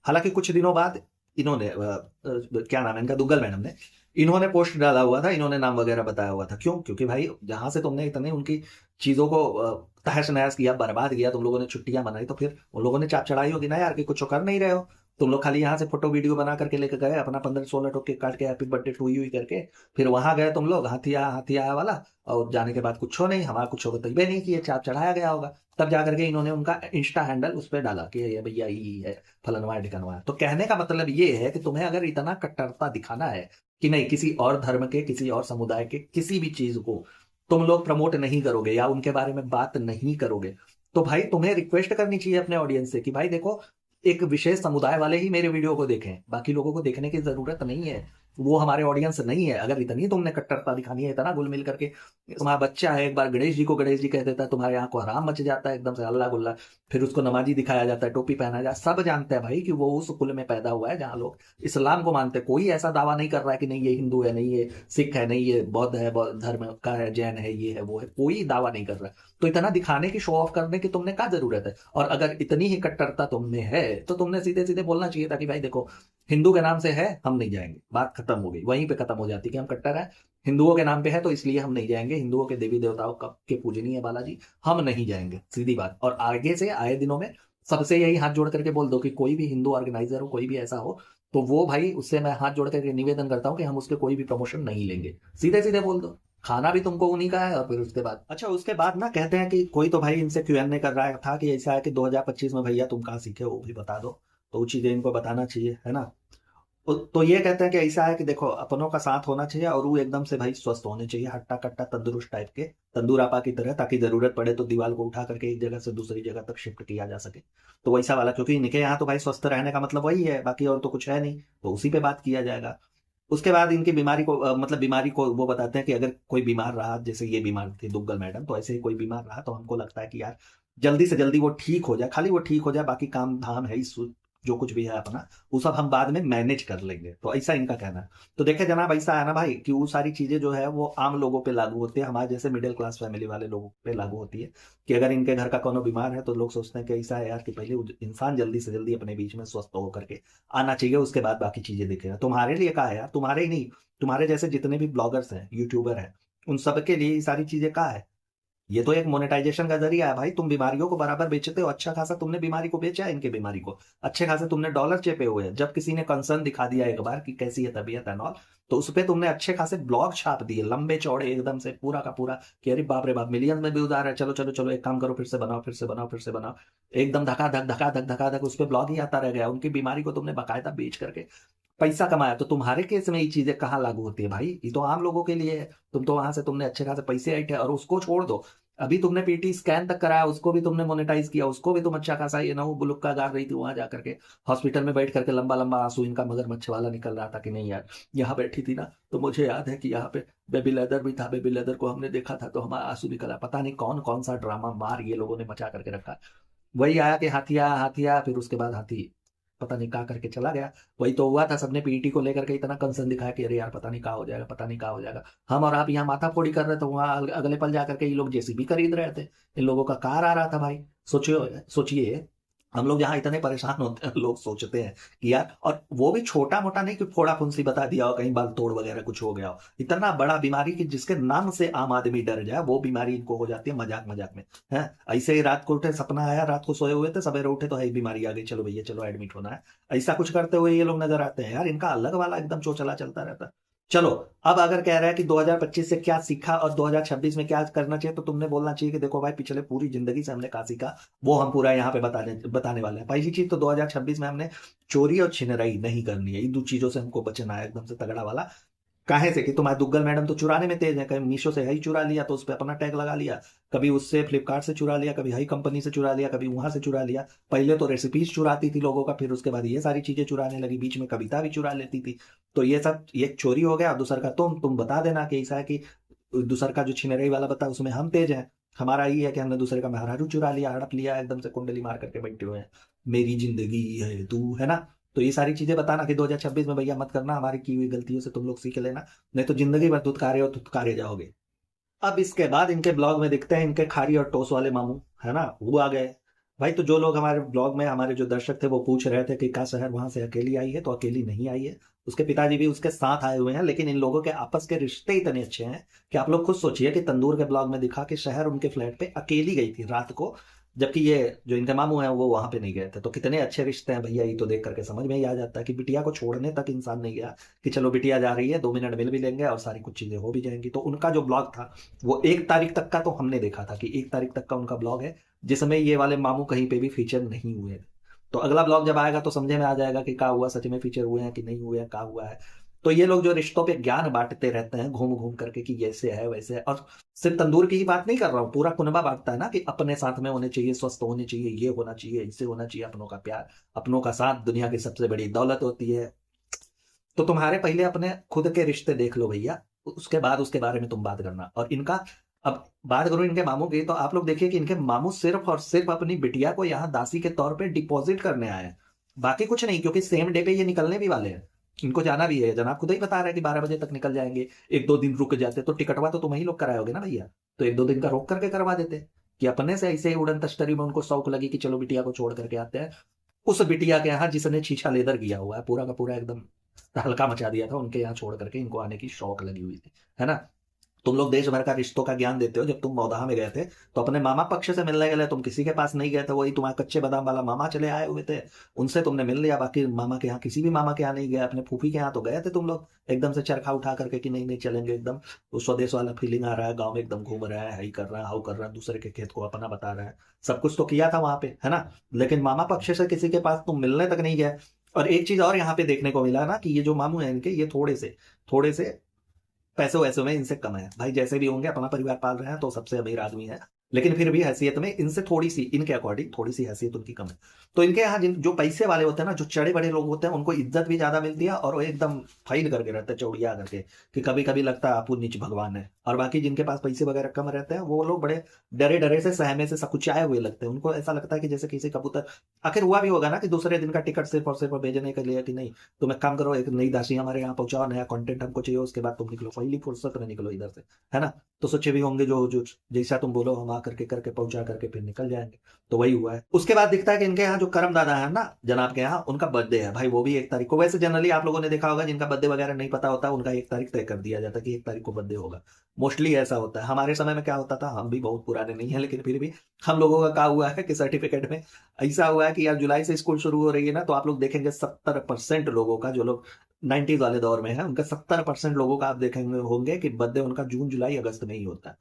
A: हालांकि कुछ दिनों बाद इन्होंने क्या नाम है इनका, दुग्गल मैडम ने, इन्होंने पोस्ट डाला हुआ था, इन्होंने नाम वगैरह बताया हुआ था। क्यों? क्योंकि भाई जहां से तुमने इतने उनकी चीजों को तहस नहस किया, बर्बाद किया, तुम लोगों ने छुट्टियां मनाई, तो फिर उन लोगों ने चाप चढ़ाई होगी ना यार कि कुछ कर नहीं रहे हो। तुम लोग खाली यहाँ से फोटो वीडियो बना करके लेकर गए, अपना 15-16 टोके काट के हैप्पी बर्थडे टू यू करके, फिर वहां गए तुम लोग हाथी आया वाला, और जाने के बाद कुछ हो नहीं, हमारा कुछ होगा तैबे नहीं किए, चाप चढ़ाया गया होगा। तब जाकर के इन्होंने उनका इंस्टा हैंडल उस पर डाला कि ये भैया ये है, फलनवा है ढिकनवा है। तो कहने का मतलब ये है कि तुम्हें अगर इतना कट्टरता दिखाना है कि नहीं, किसी और धर्म के, किसी और समुदाय के किसी भी चीज को तुम लोग प्रमोट नहीं करोगे या उनके बारे में बात नहीं करोगे, तो भाई तुम्हें रिक्वेस्ट करनी चाहिए अपने ऑडियंस से कि भाई देखो, एक विशेष समुदाय वाले ही मेरे वीडियो को देखें, बाकी लोगों को देखने की जरूरत नहीं है। वो हमारे ऑडियंस नहीं है। अगर इतनी तुमने कट्टरता दिखानी है, इतना घुल मिल करके, तुम्हारा बच्चा है एक बार गणेश जी को गणेश जी कह देता है, तुम्हारे यहाँ को हराम मच जाता है एकदम से हल्ला गुल्ला, फिर उसको नमाजी दिखाया जाता है, टोपी पहना जाता है। सब जानते हैं भाई कि वो उस कुल में पैदा हुआ है जहाँ लोग इस्लाम को मानते हैं। कोई ऐसा दावा नहीं कर रहा है कि नहीं ये हिंदू है, नहीं ये सिख है, नहीं ये बौद्ध है, बौद्ध धर्म का है, जैन है, ये है वो है, कोई दावा नहीं कर रहा है। तो इतना दिखाने की, शो ऑफ करने की तुमने क्या जरूरत है? और अगर इतनी ही कट्टरता तुम में है तो तुमने सीधे सीधे बोलना चाहिए था कि भाई देखो, हिंदू के नाम से है, हम नहीं जाएंगे, बात खत्म हो गई, वहीं पे खत्म हो जाती कि हम कट्टर है, हिंदुओं के नाम पे है तो इसलिए हम नहीं जाएंगे, हिंदुओं के देवी देवताओं के पूजनीय बालाजी, हम नहीं जाएंगे, सीधी बात। और आगे से आए दिनों में सबसे यही हाथ जोड़ करके बोल दो कि कोई भी हिंदू ऑर्गेनाइजर हो, कोई भी ऐसा हो, तो वो भाई उससे मैं हाथ जोड़ करके निवेदन करता हूँ कि हम उसके कोई भी प्रमोशन नहीं लेंगे। सीधे सीधे बोल दो, खाना भी तुमको उन्हीं का है। और फिर उसके बाद, अच्छा उसके बाद ना कहते हैं कि कोई तो भाई इनसे Q&A कर रहा था कि ऐसा है कि 2025 में भैया तुम कहाँ सीखे वो भी बता दो। तो वो चीजें इनको बताना चाहिए, है ना। तो ये कहते हैं कि ऐसा है कि देखो, अपनों का साथ होना चाहिए और वो एकदम से भाई स्वस्थ होने चाहिए, हट्टा कट्टा तंदुरुस्त टाइप के, तंदूर आपा की तरह, ताकि जरूरत पड़े तो दीवार को उठा करके एक जगह से दूसरी जगह तक शिफ्ट किया जा सके। तो वैसा वाला, क्योंकि इनके यहाँ तो भाई स्वस्थ रहने का मतलब वही है, बाकी और तो कुछ है नहीं, तो उसी पे बात किया जाएगा। उसके बाद इनकी बीमारी को मतलब बीमारी को वो बताते हैं कि अगर कोई बीमार रहा, जैसे ये बीमार थी दुग्गल मैडम, तो ऐसे ही कोई बीमार रहा तो हमको लगता है कि यार जल्दी से जल्दी वो ठीक हो जाए, खाली वो ठीक हो जाए, बाकी काम धाम है इस जो कुछ भी है अपना, वो सब हम बाद में मैनेज कर लेंगे। तो ऐसा इनका कहना है। तो देखे जनाब, ऐसा है ना भाई कि वो सारी चीजें जो है वो आम लोगों पे लागू होती है, हमारे जैसे मिडिल क्लास फैमिली वाले लोगों पे लागू होती है। कि अगर इनके घर का कोनो बीमार है तो लोग सोचते हैं कि ऐसा है यार कि पहले वो इंसान जल्दी से जल्दी अपने बीच में स्वस्थ होकर के आना चाहिए, उसके बाद बाकी चीजें दिखेगा। तुम्हारे लिए कहा है यार, तुम्हारे ही नहीं, तुम्हारे जैसे जितने भी ब्लॉगर्स हैं, यूट्यूबर हैं, उन सबके लिए ये सारी चीजें कहा है। ये तो एक मोनेटाइजेशन का जरिया है भाई। तुम बीमारियों को बराबर बेचते हो, अच्छा खासा तुमने बीमारी को बेचा है, इनके बीमारी को अच्छे खासे तुमने डॉलर चेपे हुए हैं। जब किसी ने कंसर्न दिखा दिया एक बार कि कैसी है तबीयत एंड ऑल, तो उस पर तुमने अच्छे खासे ब्लॉग छाप दिए, लंबे चौड़े एकदम से, पूरा का पूरा, कि अरे बाप रे बाप, मिलियन में भी उधार है, चलो चलो चलो एक काम करो, फिर से बनाओ, फिर से बनाओ, फिर से बनाओ, एकदम धका धक धका धक धका धक उस पर ब्लॉग ही आता रह गया। उनकी बीमारी को तुमने बाकायदा बेच करके पैसा कमाया। तो तुम्हारे केस में ये चीजें कहाँ लागू होती है भाई? ये तो आम लोगों के लिए है। तुम तो वहां से तुमने अच्छे खासे पैसे ऐंठे, और उसको छोड़ दो, अभी तुमने पीटी स्कैन तक कराया, उसको भी तुमने मोनेटाइज किया, उसको भी तुम अच्छा खासा, ये ना वो बुलुक्का गा रही थी वहां जाकर के हॉस्पिटल में बैठ करके, लंबा लंबा आंसू इनका मगरमच्छ वाला निकल रहा था कि नहीं यार, यहाँ बैठी थी ना तो मुझे याद है कि यहाँ पे बेबी लेदर भी था, बेबी लेदर को हमने देखा था तो हमारा आंसू निकला। पता नहीं कौन कौन सा ड्रामा मार ये लोगों ने मचा करके रखा। वही आया कि हाथिया हाथिया, फिर उसके बाद हाथी पता नहीं कहा करके चला गया। वही तो हुआ था, सबने पीईटी को लेकर के इतना कंसर्न दिखाया कि अरे यार पता नहीं कहा हो जाएगा, पता नहीं कहा हो जाएगा। हम और आप यहाँ माथा फोड़ी कर रहे थे, वहां अगले पल जाकर के ये लोग जेसीबी खरीद रहे थे, इन लोगों का कार आ रहा था भाई। सोचिए सोचिए, हम लोग यहाँ इतने परेशान होते हैं, लोग सोचते हैं कि यार, और वो भी छोटा मोटा नहीं कि फोड़ा फुंसी बता दिया हो, कहीं बाल तोड़ वगैरह कुछ हो गया हो, इतना बड़ा बीमारी कि जिसके नाम से आम आदमी डर जाए, वो बीमारी इनको हो जाती है मजाक मजाक में। है ऐसे ही रात को उठे, सपना आया, रात को सोए हुए थे, सवेरे उठे तो है बीमारी आ गई, चलो भैया चलो एडमिट होना है। ऐसा कुछ करते हुए ये लोग नजर आते हैं यार, इनका अलग वाला एकदम चोचला चलता रहता है। चलो, अब अगर कह रहा है कि 2025 से क्या सीखा और 2026 में क्या करना चाहिए, तो तुमने बोलना चाहिए कि देखो भाई, पिछले पूरी जिंदगी से हमने क्या सीखा, वो हम पूरा यहाँ पे बताने वाले हैं। पहली चीज तो 2026 में हमने चोरी और छिनराई नहीं करनी है, इन दो चीजों से हमको बचना है एकदम से तगड़ा वाला। काहे से कि तुम्हारे दुग्गल मैडम तो चुराने में तेज है, कहीं मीशो से हाई चुरा लिया तो उस पर अपना टैग लगा लिया, कभी उससे फ्लिपकार्ट से चुरा लिया, कभी हाई कंपनी से चुरा लिया, कभी वहां से चुरा लिया। पहले तो रेसिपीज चुराती थी लोगों का, फिर उसके बाद ये सारी चीजें चुराने लगी, बीच में कविता भी चुरा लेती थी। तो ये सब एक चोरी हो गया। दूसर का तुम बता देना कि ऐसा है कि दूसर का जो छिनरई वाला बता, उसमें हम तेज हैं। हमारा ही है कि हमने दूसरे का मेहरारू चुरा लिया, हड़प लिया, एकदम से कुंडली मार करके बैठे हुए हैं, मेरी जिंदगी है तू, है ना। तो ये सारी चीजें बताना कि 2026 में भैया मत करना, हमारी की हुई गलतियों से तुम लोग सीख लेना, नहीं तो जिंदगी भर धुतकारे और धुतकारे जाओगे। अब इसके बाद इनके ब्लॉग में दिखते हैं इनके खारी और टोस वाले मामू, है ना, वो आ गए। भाई तो जो लोग हमारे ब्लॉग में, हमारे जो दर्शक थे वो पूछ रहे थे कि का शहर वहां से अकेली आई है, तो अकेली नहीं आई है, उसके पिताजी भी उसके साथ आए हुए हैं। लेकिन इन लोगों के आपस के रिश्ते इतने अच्छे हैं कि आप लोग खुद सोचिए कि तंदूर के ब्लॉग में दिखा कि शहर उनके फ्लैट पे अकेली गई थी रात को, जबकि ये जो इनके मामू हैं वो वहां पे नहीं गए थे। तो कितने अच्छे रिश्ते हैं भैया, ये तो देख करके समझ में ही आ जाता है कि बिटिया को छोड़ने तक इंसान नहीं गया, कि चलो बिटिया जा रही है, 2 मिनट मिल भी लेंगे और सारी कुछ चीजें हो भी जाएंगी। तो उनका जो ब्लॉग था वो 1 तारीख तक का, तो हमने देखा था कि 1 तारीख तक का उनका ब्लॉग है, जिसमें ये वाले मामू कहीं पे भी फीचर नहीं हुए थे। तो अगला ब्लॉग जब आएगा तो समझे में आ जाएगा कि क्या हुआ, सच में फीचर हुए हैं कि नहीं हुए हैं, क्या हुआ है। तो ये लोग जो रिश्तों पे ज्ञान बांटते रहते हैं घूम घूम करके कि ऐसे है वैसे है, और सिर्फ तंदूर की ही बात नहीं कर रहा हूँ, पूरा कुनबा बांटता है ना कि अपने साथ में होने चाहिए, स्वस्थ होने चाहिए, ये होना चाहिए, इससे होना चाहिए, अपनों का प्यार, अपनों का साथ दुनिया की सबसे बड़ी दौलत होती है। तो तुम्हारे पहले अपने खुद के रिश्ते देख लो भैया, उसके बाद उसके बारे में तुम बात करना। और इनका, अब बात करूं इनके मामू की, तो आप लोग देखिए कि इनके मामू सिर्फ और सिर्फ अपनी बिटिया को यहाँ दासी के तौर पे डिपॉजिट करने आए हैं, बाकी कुछ नहीं, क्योंकि सेम डे पे ये निकलने भी वाले हैं, इनको जाना भी है। जनाब खुद ही बता रहे हैं कि 12 बजे तक निकल जाएंगे, 1-2 दिन रुक जाते तो टिकटवा तो तुम ही लोग कराओगे ना भैया, तो 1-2 दिन का रोक करके करवा देते, कि अपने से ऐसे ही उड़न तश्तरी में उनको शौक लगी कि चलो बिटिया को छोड़ करके आते हैं उस बिटिया के यहाँ जिसने छीछा लेदर किया हुआ है, पूरा का पूरा एकदम हल्का मचा दिया था, उनके यहाँ छोड़ करके इनको आने की शौक लगी हुई थी, है ना। तुम लोग देश भर का रिश्तों का ज्ञान देते हो, जब तुम मौदाह में गए थे तो अपने मामा पक्ष से मिलने के लिए तुम किसी के पास नहीं गए थे, वही तुम्हारे कच्चे बादाम वाला मामा चले आए हुए थे, उनसे तुमने मिल लिया, बाकी मामा के यहाँ किसी भी मामा के यहाँ नहीं गए, अपने फूफी के यहाँ तो गए थे तुम लोग एकदम से चरखा उठा करके कि नहीं नहीं चलेंगे, एकदम वो स्वदेश वाला फीलिंग आ रहा है, गाँव में एकदम घूम रहा है, हाई कर रहा है, हाउ कर रहा है, दूसरे के खेत को अपना बता रहा है, सब कुछ तो किया था वहां पे, है ना। लेकिन मामा पक्ष से किसी के पास तुम मिलने तक नहीं गए। और एक चीज और यहाँ पे देखने को मिला ना कि ये जो मामू है इनके, ये थोड़े से पैसों वैसों में इनसे कम है भाई, जैसे भी होंगे अपना परिवार पाल रहे हैं तो सबसे अमीर आदमी है, लेकिन फिर भी हैसियत में इनसे थोड़ी सी, इनके अकॉर्डिंग थोड़ी सी हैसियत उनकी कम है। तो इनके यहाँ जिन जो पैसे वाले होते हैं ना, जो चढ़े बड़े लोग होते हैं, उनको इज्जत भी ज्यादा मिलती है, और वो एकदम फाइल करके रहते हैं चौड़िया करके, कि कभी कभी लगता है आपू नीच भगवान है। और बाकी जिनके पास पैसे वगैरह कम रहते हैं वो लोग बड़े डरे डरे से, सहमे से सकुचाए हुए लगते हैं, उनको ऐसा लगता है कि जैसे किसी कबूतर, आखिर हुआ भी होगा ना कि दूसरे दिन का टिकट सिर्फ भेजने के लिए कि नहीं तुम एक काम करो, एक नई दासी हमारे यहाँ पहुंचाओ, नया कंटेंट हमको चाहिए, उसके बाद तुम निकलो, पहली फुर्सत में निकलो इधर से, है ना। तो सोचे भी होंगे जो जो जैसा तुम बोलो हम आ करके करके पहुंचा करके फिर निकल जाएंगे। तो वही हुआ है। उसके बाद दिखता है कि इनके यहाँ जो करम दादा है ना जनाब के यहाँ, उनका बर्थडे है भाई, वो भी 1 तारीख को। वैसे जनरली आप लोगों ने देखा होगा जिनका बर्थडे वगैरह नहीं पता होता, उनका 1 तारीख तय कर दिया जाता है कि 1 तारीख को बर्थडे होगा, मोस्टली ऐसा होता है। हमारे समय में क्या होता था, हम भी बहुत पुराने नहीं है लेकिन फिर भी हम लोगों का क्या हुआ है कि सर्टिफिकेट में ऐसा हुआ है कि यार जुलाई से स्कूल शुरू हो रही है ना, तो आप लोग देखेंगे 70% लोगों का, जो लोग 90s वाले दौर में है, उनका 70% लोगों का आप देखेंगे होंगे कि बर्थडे उनका जून जुलाई अगस्त में ही होता है,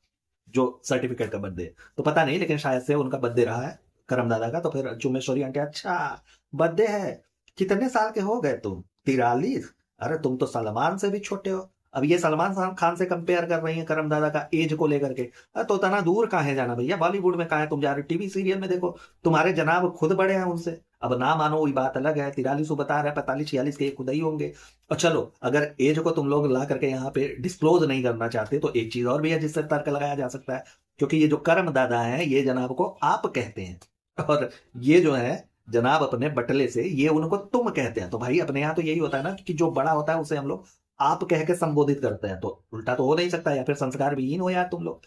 A: जो सर्टिफिकेट का बर्थडे। तो पता नहीं, लेकिन शायद से उनका बर्थडे रहा है करम दादा का। तो फिर चुमेश्वरी आंटी, अच्छा बर्थडे है, कितने साल के हो गए तुम, 43? अरे तुम तो सलमान से भी छोटे हो। अब ये सलमान खान से कंपेयर कर रही है करम दादा का एज को लेकर के। तो इतना दूर कहाँ है जाना भैया, बॉलीवुड में कहाँ है तुम जा रहे हो, टीवी सीरियल में देखो, तुम्हारे जनाब खुद बड़े हैं उनसे। अब ना मानो वही बात अलग है, 43 बता रहे हैं, 45-46 के खुद ही होंगे। और चलो अगर एज को तुम लोग ला करके यहाँ पे डिस्क्लोज नहीं करना चाहते, तो एक चीज और भी है जिससे तर्क लगाया जा सकता है, क्योंकि ये जो करम दादा है ये जनाब को आप कहते हैं, और ये जो है जनाब अपने बटले से ये उनको तुम कहते हैं। तो भाई अपने यहाँ तो यही होता है ना कि जो बड़ा होता है उसे हम लोग आप कह के संबोधित करते हैं, तो उल्टा तो हो नहीं सकता, या फिर संस्कार विहीन हो यार तुम लोग।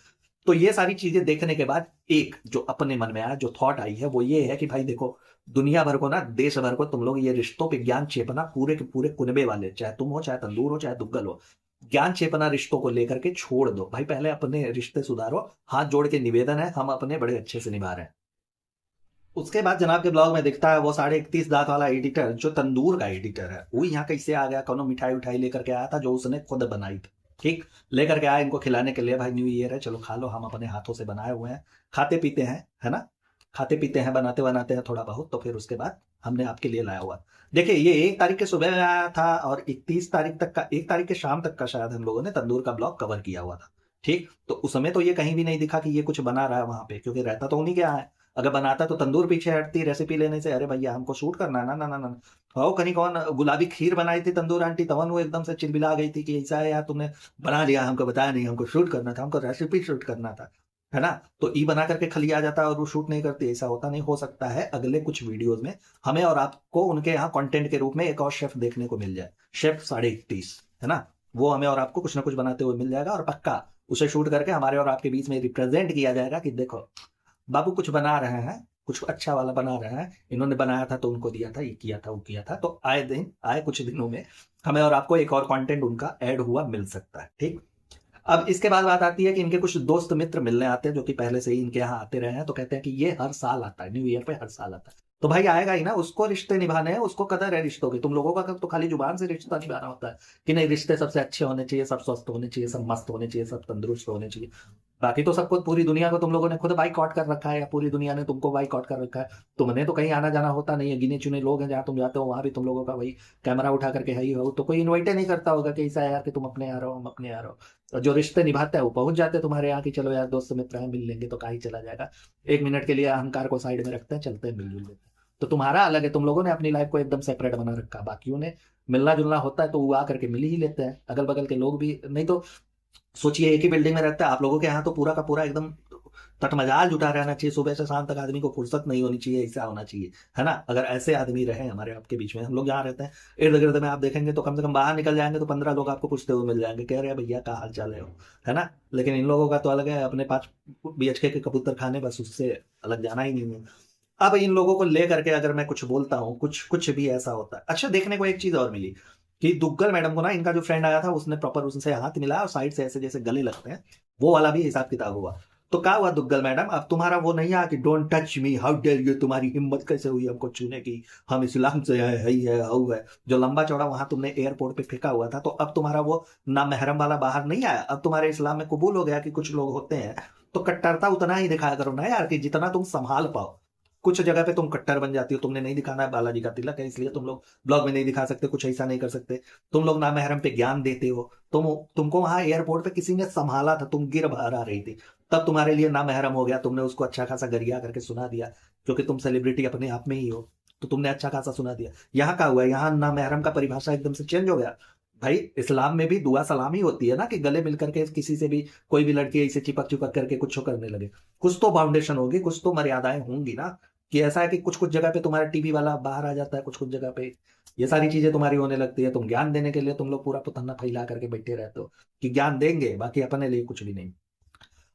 A: तो ये सारी चीजें देखने के बाद एक जो अपने मन में आया, जो थॉट आई है, वो ये है कि भाई देखो, दुनिया भर को ना, देश भर को तुम लोग ये रिश्तों पे ज्ञान चेपना, पूरे के पूरे कुनबे वाले, चाहे तुम हो, चाहे तंदूर हो, चाहे दुग्गल हो, ज्ञान चेपना रिश्तों को लेकर के छोड़ दो भाई, पहले अपने रिश्ते सुधारो। हाथ जोड़ के निवेदन है, हम अपने बड़े अच्छे से निभा रहे हैं। उसके बाद जनाब के ब्लॉग में दिखता है वो 31.5 दांत वाला एडिटर, जो तंदूर का एडिटर है, वो यहाँ कैसे आ गया, कौनो मिठाई उठाई लेकर के आया था जो उसने खुद बनाई थी, ठीक, लेकर के आया इनको खिलाने के लिए, भाई न्यू ईयर है, चलो खा लो, हम अपने हाथों से बनाए हुए हैं, खाते पीते हैं, है ना, खाते पीते हैं, बनाते बनाते हैं थोड़ा बहुत, तो फिर उसके बाद हमने आपके लिए लाया हुआ। देखिए ये 1 तारीख के सुबह में आया था, और 31 तारीख तक का, 1 तारीख के शाम तक का शायद हम लोगों ने तंदूर का ब्लॉग कवर किया हुआ था, ठीक। तो उस समय तो ये कहीं भी नहीं दिखा कि ये कुछ बना रहा है वहां पे, क्योंकि रहता तो उन्हीं के यहाँ है। अगर बनाता तो तंदूर पीछे हटती रेसिपी लेने से, अरे भैया हमको शूट करना है ना, ना ना ना। हो कहीं कौन गुलाबी खीर बनाई थी तंदूर आंटी, तवन वो एकदम से चिलबिला गई थी कि ऐसा है यार तुमने बना लिया, हमको बताया नहीं, हमको शूट करना था, हमको रेसिपी शूट करना था। है ना। तो ई बना करके खाली आ जाता है और वो शूट नहीं करती, ऐसा होता नहीं। हो सकता है अगले कुछ वीडियोस में हमें और आपको उनके यहाँ कंटेंट के रूप में एक और शेफ देखने को मिल जाए, शेफ 31.5, है ना। वो हमें और आपको कुछ ना कुछ बनाते हुए मिल जाएगा और पक्का उसे शूट करके हमारे और आपके बीच में रिप्रेजेंट किया जाएगा कि देखो बाबू कुछ बना रहे हैं, कुछ अच्छा वाला बना रहे हैं, इन्होंने बनाया था तो उनको दिया था, ये किया था वो किया था। तो आए कुछ दिनों में हमें और आपको एक और कंटेंट उनका ऐड हुआ मिल सकता है, ठीक। अब इसके बाद बात आती है कि इनके कुछ दोस्त मित्र मिलने आते हैं जो कि पहले से ही इनके यहाँ आते रहे हैं, तो कहते हैं कि ये हर साल आता है, न्यू ईयर पे हर साल आता है। तो भाई आएगा ही ना, उसको रिश्ते निभाने हैं, उसको कदर है रिश्तों की। तुम लोगों का तो खाली जुबान से रिश्ता निभाना होता है कि नहीं रिश्ते सबसे अच्छे होने चाहिए, सब स्वस्थ होने चाहिए, सब मस्त होने चाहिए, सब तंदुरुस्त होने चाहिए। बाकी तो सबको, पूरी दुनिया को तुम लोगों ने खुद बाइकआउट कर रखा है या पूरी दुनिया ने तुमको बाइकआउट कर रखा है। तुमने तो कहीं आना जाना होता नहीं है, गिने चुने लोग हैं जहाँ तुम जाते हो, वहां भी तुम लोगों का भाई कैमरा उठा करके है ही हो, तो कोई इन्वाइट नहीं करता होगा कि ऐसा है यार कि तुम अपने यहाँ रहो हम अपने यहाँ रहो। और जो रिश्ते निभाता है वो पहुंच जाते हैं तुम्हारे यहाँ की, चलो यार दोस्त मित्र हैं मिल लेंगे तो कहीं चला जाएगा, 1 मिनट के लिए अहंकार को साइड में रखते हैं, चलते हैं मिलजुल लेते हैं। तो तुम्हारा अलग है, तुम लोगों ने अपनी लाइफ को एकदम सेपरेट बना रखा, बाकियों ने मिलना जुलना होता है तो वो आ करके मिल ही लेते हैं, अगल बगल के लोग भी। नहीं तो सोचिए एक ही बिल्डिंग में रहता है आप लोगों के यहाँ, तो पूरा का पूरा एकदम तटमजाल जुटा रहना चाहिए, सुबह से शाम तक आदमी को फुर्सत नहीं होनी चाहिए, ऐसा होना चाहिए, है ना। अगर ऐसे आदमी रहे हमारे आपके बीच में, हम लोग जहाँ रहते हैं इर्द गिर्द में आप देखेंगे तो कम से कम बाहर निकल जाएंगे तो 15 लोग आपको पूछते हुए मिल जाएंगे, कह रहे हैं भैया क्या हाल चाल है ना। लेकिन इन लोगों का तो अलग है, अपने 5 BHK के कबूतर खाने, बस उससे अलग जाना ही नहीं है। अब इन लोगों को लेकर के अगर मैं कुछ बोलता हूँ, कुछ कुछ भी ऐसा होता है। अच्छा, देखने को एक चीज और मिली कि दुग्गल मैडम को ना इनका जो फ्रेंड आया था उसने प्रॉपर उनसे हाथ मिलाया और साइड से ऐसे जैसे गले लगते हैं, वो वाला भी हिसाब किताब हुआ। तो क्या हुआ दुग्गल मैडम, अब तुम्हारा वो नहीं आया कि don't touch me, how dare you, तुम्हारी हिम्मत कैसे हुई हमको छूने की, हम इस्लाम से है ही है हाउ है, जो लंबा चौड़ा वहां तुमने एयरपोर्ट पे फेंका हुआ था। तो अब तुम्हारा वो ना महरम वाला बाहर नहीं आया, अब तुम्हारे इस्लाम में कबूल हो गया कि कुछ लोग होते हैं। तो कट्टरता उतना ही दिखाया करो ना यार, कि जितना तुम संभाल पाओ। कुछ जगह पे तुम कट्टर बन जाती हो, तुमने नहीं दिखाना है बालाजी का तिलक है इसलिए तुम लोग ब्लॉग में नहीं दिखा सकते, कुछ ऐसा नहीं कर सकते। तुम लोग नामहरम पे ज्ञान देते हो, तुमको वहां एयरपोर्ट पे किसी ने संभाला था, तुम गिर बाहर आ रही थी, तब तुम्हारे लिए नामहरम हो गया, तुमने उसको अच्छा खासा गरिया करके सुना दिया, क्योंकि तुम सेलिब्रिटी अपने आप में ही हो, तो तुमने अच्छा खासा सुना दिया। यहाँ क्या हुआ, यहाँ नामहरम का परिभाषा एकदम से चेंज हो गया। भाई इस्लाम में भी दुआ सलामी होती है ना, कि गले मिल करके किसी से भी कोई भी लड़की ऐसे चिपक चिपक करके कुछ करने लगे, कुछ तो फाउंडेशन होगी, कुछ तो मर्यादाएं होंगी ना। कि ऐसा है कि कुछ कुछ जगह पे तुम्हारा टीवी वाला बाहर आ जाता है, कुछ कुछ जगह पे ये सारी चीजें तुम्हारी होने लगती है, तुम ज्ञान देने के लिए तुम लोग पूरा पुतन्ना फैला करके बैठे रहते हो कि ज्ञान देंगे, बाकी अपने लिए कुछ भी नहीं।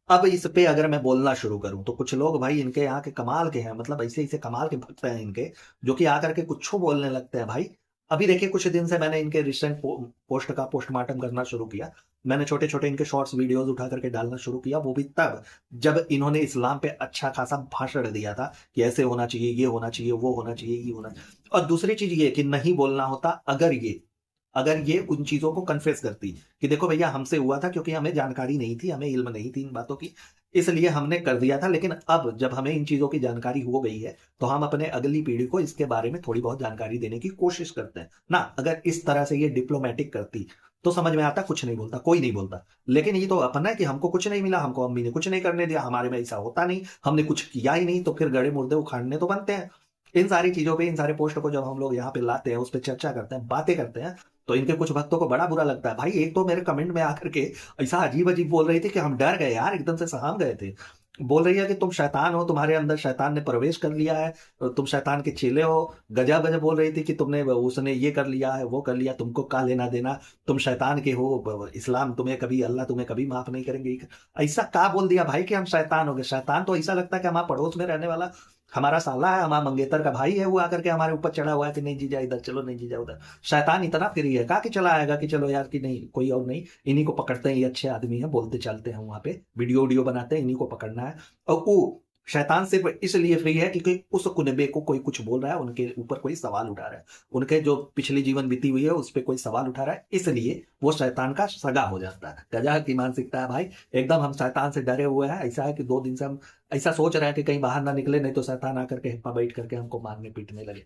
A: अब इस पे अगर मैं बोलना शुरू करूं तो कुछ लोग भाई इनके यहाँ के कमाल के हैं, मतलब ऐसे ऐसे कमाल के भक्त हैं इनके, जो कि आकर के कुछ बोलने लगते हैं भाई। अभी देखिए कुछ दिन से मैंने इनके रिसेंट पोस्ट का पोस्टमार्टम करना शुरू किया, मैंने छोटे छोटे इनके शॉर्ट्स वीडियोस उठा करके डालना शुरू किया, वो भी तब जब इन्होंने इस्लाम पे अच्छा खासा भाषण दिया था कि ऐसे होना चाहिए, ये होना चाहिए, वो होना चाहिए, ये होना चाहिए। और दूसरी चीज ये कि नहीं बोलना होता, अगर ये उन चीजों को कन्फेस करती कि देखो भैया हमसे हुआ था, क्योंकि हमें जानकारी नहीं थी, हमें इल्म नहीं थी इन बातों की, इसलिए हमने कर दिया था। लेकिन अब जब हमें इन चीजों की जानकारी हो गई है तो हम अपने अगली पीढ़ी को इसके बारे में थोड़ी बहुत जानकारी देने की कोशिश करते हैं ना। अगर इस तरह से ये डिप्लोमेटिक करती तो समझ में आता, कुछ नहीं बोलता, कोई नहीं बोलता। लेकिन ये तो अपना है कि हमको कुछ नहीं मिला, हमको अम्मी ने कुछ नहीं करने दिया, हमारे में ऐसा होता नहीं, हमने कुछ किया ही नहीं, तो फिर गड़े मुर्दे उखाड़ने तो बनते हैं। इन सारी चीजों पे, इन सारे पोस्ट को जब हम लोग यहाँ पे लाते हैं, उस पर चर्चा करते हैं, बातें करते हैं, तो इनके कुछ भक्तों को बड़ा बुरा लगता है। भाई एक तो मेरे कमेंट में आकर के ऐसा अजीब अजीब बोल रही थी कि हम डर गए यार, एकदम से सहम गए थे। बोल रही है कि तुम शैतान हो, तुम्हारे अंदर शैतान ने प्रवेश कर लिया है, तुम शैतान के चेले हो। गजा बजा बोल रही थी कि तुमने उसने ये कर लिया है, वो कर लिया, तुमको का लेना देना, तुम शैतान के हो, इस्लाम तुम्हें कभी, अल्लाह तुम्हें कभी माफ नहीं करेंगे। ऐसा का बोल दिया भाई कि हम शैतान हो गए। शैतान तो ऐसा लगता है कि हमारा पड़ोस में रहने वाला हमारा साला है, हमारा मंगेतर का भाई है, वो आकर के हमारे ऊपर चढ़ा हुआ है कि नहीं जीजा इधर चलो, नहीं जीजा उधर। शैतान इतना फ्री है का कि चला आएगा कि चलो यार कि नहीं कोई और नहीं, इन्हीं को पकड़ते हैं, ये अच्छे आदमी है, बोलते चलते हैं, वहां पे वीडियो बनाते हैं, इन्हीं को पकड़ना है। और वो शैतान सिर्फ इसलिए फ्री है क्योंकि उस कुनबे को कोई कुछ बोल रहा है, उनके ऊपर कोई सवाल उठा रहा है, उनके जो पिछली जीवन बीती हुई है उस पर कोई सवाल उठा रहा है, इसलिए वो शैतान का सगा हो जाता है। गजा की मानसिकता है भाई, एकदम हम शैतान से डरे हुए हैं। ऐसा है कि 2 दिन से हम ऐसा सोच रहे हैं कि कहीं बाहर ना निकले, नहीं तो शैतान आकर के हिप्पा बैठ करके हमको मारने पीटने लगे।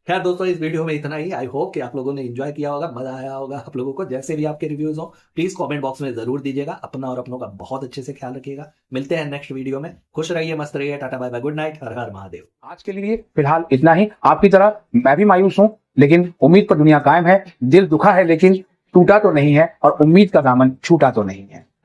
A: खैर दोस्तों, इस वीडियो में इतना ही। आई होप कि आप लोगों ने एंजॉय किया होगा, मजा आया होगा आप लोगों को। जैसे भी आपके रिव्यूज हो प्लीज कमेंट बॉक्स में जरूर दीजिएगा। अपना और अपनों का बहुत अच्छे से ख्याल रखिएगा। मिलते हैं नेक्स्ट वीडियो में। खुश रहिए, मस्त रहिए, tata bye bye, good night, हर हर महादेव।
B: आज के लिए फिलहाल इतना ही। आपकी तरह मैं भी मायूस हूँ, लेकिन उम्मीद पर दुनिया कायम है। दिल दुखा है लेकिन टूटा तो नहीं है, और उम्मीद का दामन छूटा तो नहीं है।